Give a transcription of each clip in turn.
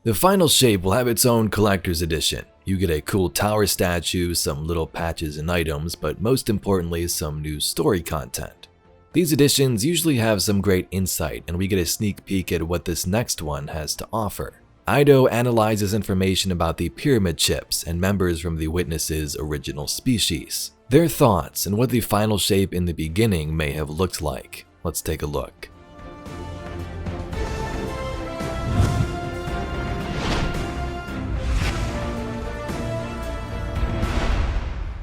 The final shape will have its own collector's edition. You get a cool tower statue, some little patches and items, but most importantly, some new story content. These editions usually have some great insight, and we get a sneak peek at what this next one has to offer. Eido analyzes information about the pyramid chips and members from the Witness's original species, their thoughts, and what the final shape in the beginning may have looked like. Let's take a look.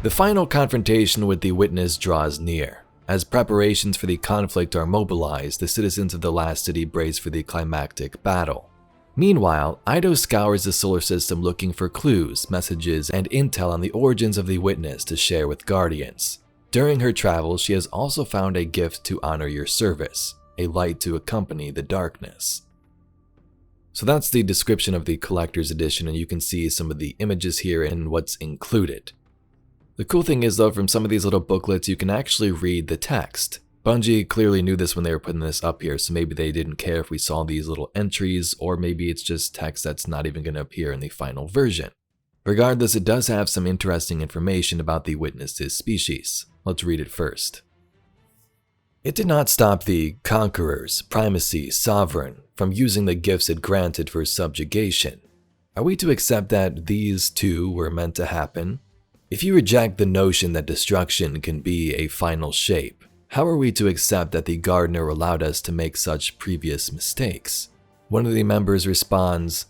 The final confrontation with the Witness draws near. As preparations for the conflict are mobilized, the citizens of the last city brace for the climactic battle. Meanwhile, Eido scours the solar system looking for clues, messages, and intel on the origins of the Witness to share with Guardians. During her travels, she has also found a gift to honor your service, a light to accompany the darkness. So that's the description of the collector's edition, and you can see some of the images here and what's included. The cool thing is though, from some of these little booklets, you can actually read the text. Bungie clearly knew this when they were putting this up here, so maybe they didn't care if we saw these little entries, or maybe it's just text that's not even going to appear in the final version. Regardless, it does have some interesting information about the Witness's species. Let's read it first. It did not stop the conquerors, primacy, sovereign, from using the gifts it granted for subjugation. Are we to accept that these two were meant to happen? If you reject the notion that destruction can be a final shape, how are we to accept that the Gardener allowed us to make such previous mistakes? One of the members responds,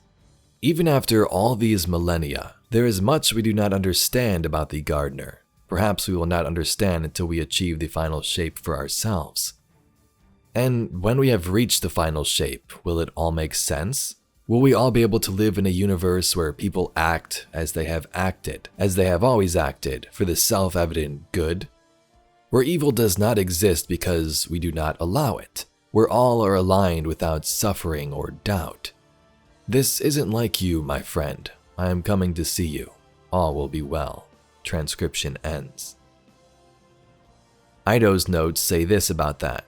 "Even after all these millennia, there is much we do not understand about the Gardener. Perhaps we will not understand until we achieve the final shape for ourselves. And when we have reached the final shape, will it all make sense? Will we all be able to live in a universe where people act as they have always acted, for the self-evident good? Where evil does not exist because we do not allow it, where all are aligned without suffering or doubt. This isn't like you, my friend. I am coming to see you. All will be well." Transcription ends. Eido's notes say this about that.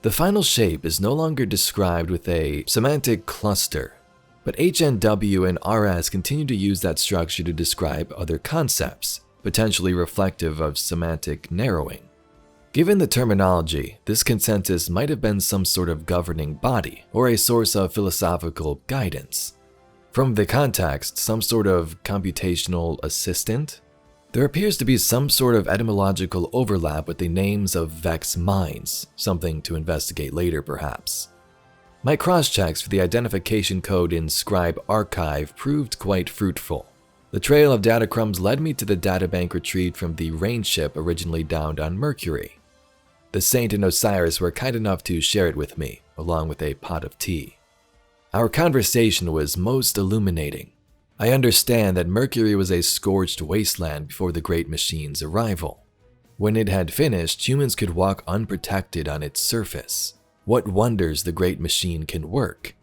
The final shape is no longer described with a semantic cluster, but HNW and RS continue to use that structure to describe other concepts, potentially reflective of semantic narrowing. Given the terminology, this consensus might have been some sort of governing body or a source of philosophical guidance. From the context, some sort of computational assistant? There appears to be some sort of etymological overlap with the names of Vex mines, something to investigate later perhaps. My cross-checks for the identification code in Scribe Archive proved quite fruitful. The trail of data crumbs led me to the databank retrieved from the rain ship originally downed on Mercury. The Saint and Osiris were kind enough to share it with me, along with a pot of tea. Our conversation was most illuminating. I understand that Mercury was a scorched wasteland before the Great Machine's arrival. When it had finished, humans could walk unprotected on its surface. What wonders the Great Machine can work.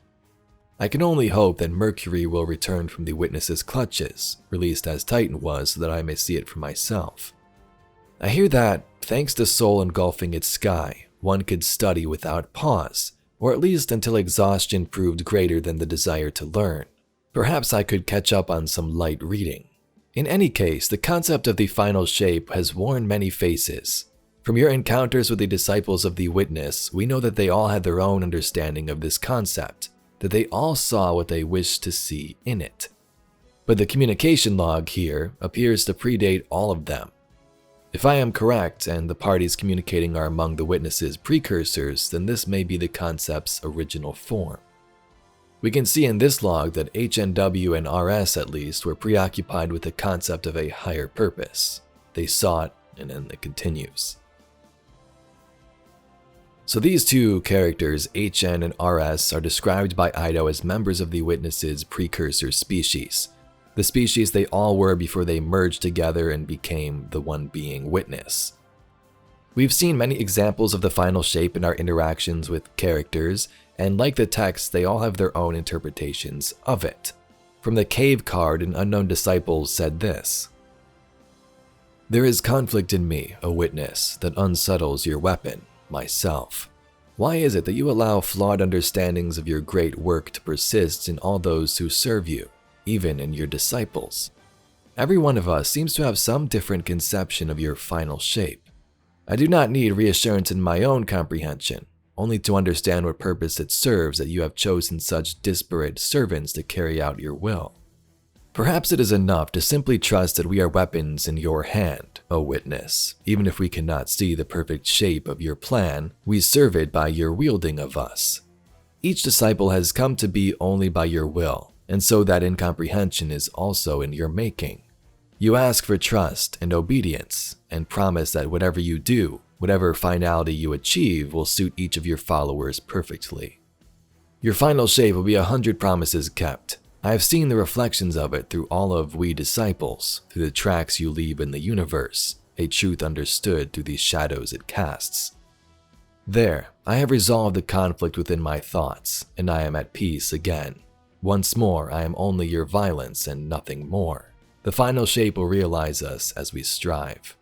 I can only hope that Mercury will return from the Witness's clutches, released as Titan was, so that I may see it for myself. I hear that, thanks to Sol engulfing its sky, one could study without pause, or at least until exhaustion proved greater than the desire to learn. Perhaps I could catch up on some light reading. In any case, the concept of the final shape has worn many faces. From your encounters with the disciples of the Witness, we know that they all had their own understanding of this concept, that they all saw what they wished to see in it. But the communication log here appears to predate all of them. If I am correct, and the parties communicating are among the Witness's precursors, then this may be the concept's original form. We can see in this log that HNW and RS at least were preoccupied with the concept of a higher purpose. They saw it, and then it continues. So these two characters, HN and RS, are described by Eido as members of the Witness's precursor species, the species they all were before they merged together and became the one being Witness. We've seen many examples of the final shape in our interactions with characters, and like the text, they all have their own interpretations of it. From the cave card, an unknown disciple said this: "There is conflict in me, O Witness, that unsettles your weapon, myself. Why is it that you allow flawed understandings of your great work to persist in all those who serve you, even in your disciples? Every one of us seems to have some different conception of your final shape. I do not need reassurance in my own comprehension, only to understand what purpose it serves that you have chosen such disparate servants to carry out your will. Perhaps it is enough to simply trust that we are weapons in your hand, O witness. Even if we cannot see the perfect shape of your plan, we serve it by your wielding of us. Each disciple has come to be only by your will, and so that incomprehension is also in your making. You ask for trust and obedience, and promise that whatever you do, whatever finality you achieve, will suit each of your followers perfectly. Your final shape will be 100 promises kept. I have seen the reflections of it through all of we disciples, through the tracks you leave in the universe, a truth understood through these shadows it casts. There, I have resolved the conflict within my thoughts, and I am at peace again. Once more, I am only your violence and nothing more. The final shape will realize us as we strive.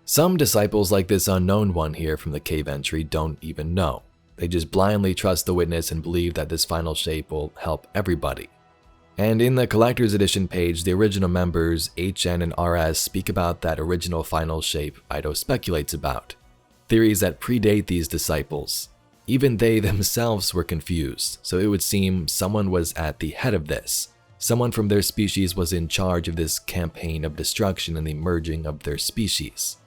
Some disciples like this unknown one here from the cave entry don't even know. They just blindly trust the witness and believe that this final shape will help everybody. And in the collector's edition page, the original members HN and RS speak about that original final shape Eido speculates about. Theories that predate these disciples. Even they themselves were confused, so it would seem someone was at the head of this. Someone from their species was in charge of this campaign of destruction and the merging of their species.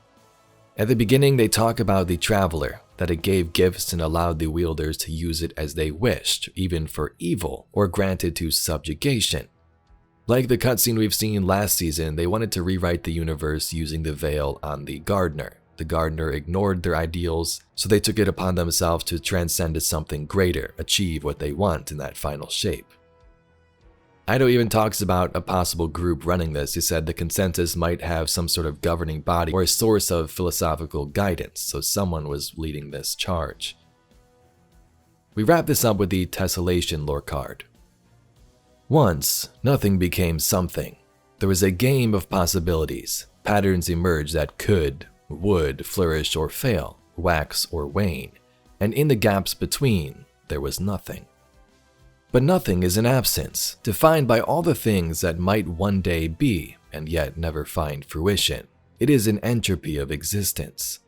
At the beginning, they talk about the Traveler, that it gave gifts and allowed the wielders to use it as they wished, even for evil, or granted to subjugation. Like the cutscene we've seen last season, they wanted to rewrite the universe using the veil on the Gardener. The Gardener ignored their ideals, so they took it upon themselves to transcend to something greater, achieve what they want in that final shape. Eido even talks about a possible group running this. He said the consensus might have some sort of governing body or a source of philosophical guidance, so someone was leading this charge. We wrap this up with the Tessellation lore card. Once, nothing became something. There was a game of possibilities. Patterns emerged that could, would flourish or fail, wax or wane, and in the gaps between, there was nothing. But nothing is an absence, defined by all the things that might one day be and yet never find fruition. It is an entropy of existence.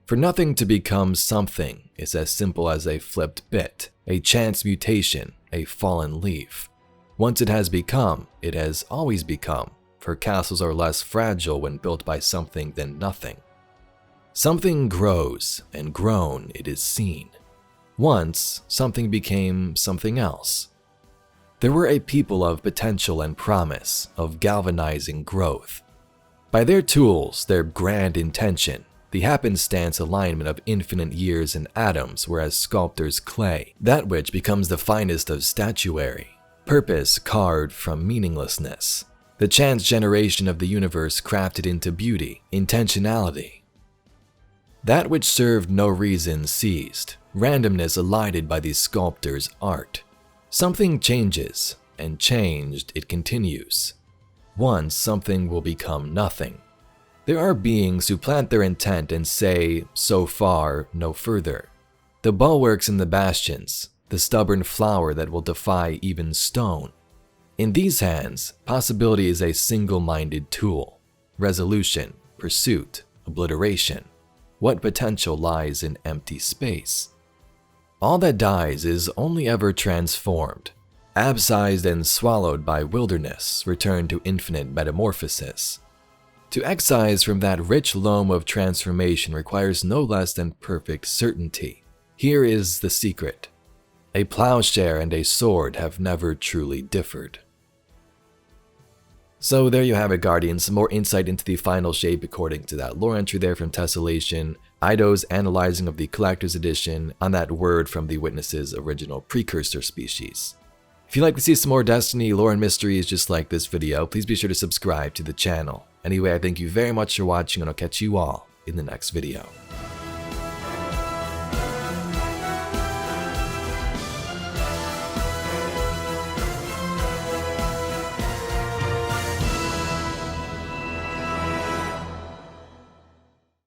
For nothing to become something is as simple as a flipped bit, a chance mutation, a fallen leaf. Once it has become, it has always become, for castles are less fragile when built by something than nothing. Something grows, and grown it is seen. Once, something became something else. There were a people of potential and promise, of galvanizing growth. By their tools, their grand intention, the happenstance alignment of infinite years and atoms were as sculptor's clay, that which becomes the finest of statuary, purpose carved from meaninglessness, the chance generation of the universe crafted into beauty, intentionality. That which served no reason ceased, randomness elided by the sculptor's art. Something changes, and changed it continues. Once something will become nothing. There are beings who plant their intent and say, so far, no further. The bulwarks and the bastions, the stubborn flower that will defy even stone. In these hands, possibility is a single-minded tool. Resolution, pursuit, obliteration. What potential lies in empty space? All that dies is only ever transformed, abscised and swallowed by wilderness, returned to infinite metamorphosis. To excise from that rich loam of transformation requires no less than perfect certainty. Here is the secret. A plowshare and a sword have never truly differed. So there you have it, Guardians, some more insight into the final shape according to that lore entry there from Tessellation, Eido's analyzing of the Collector's Edition on that word from the Witness's original Precursor species. If you'd like to see some more Destiny lore and mysteries just like this video, please be sure to subscribe to the channel. Anyway, I thank you very much for watching and I'll catch you all in the next video.